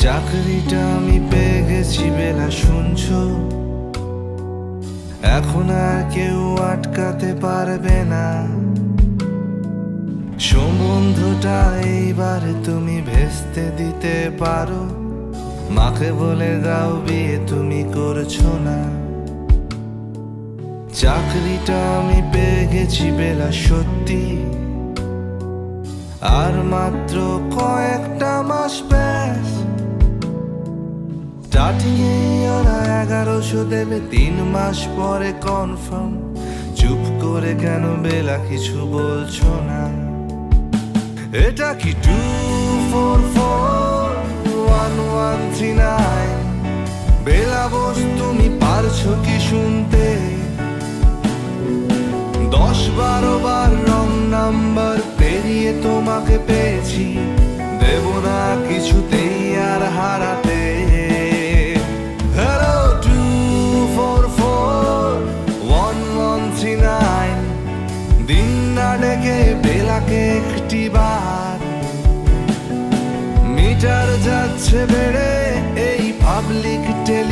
চাকরিটা আমি পেয়ে গেছি বেলা, শুনছো? এখন আর কেউ আটকাতে পারবে না। সম্বন্ধটা এইবারে তুমি ভেস্তে দিতে পারো। মাকে বলে দাও বিয়ে তুমি করছো না। চাকরিটা আমি পেয়ে গেছি বেলা, সত্যি আর মাত্র কয়েকটা মাস ব্যাস। স্টার্টিং এ ওরা 1100 দেবে, 3 মাস পরে কনফার্ম। চুপ করে কেন বেলা কিছু বলছো না? এটা কি 2441139? বেলা বোস তুমি পারছো কি শুনতে? 10-12 বার রং নাম্বার পেরিয়ে তোমাকে পেয়েছি, দেব না কিছুতেই আর হারাতে। হ্যালো 2441139, দিন না ডেকে বেলাকে একটি বার। মিটার যাচ্ছে বেড়ে এই পাবলিক টেলি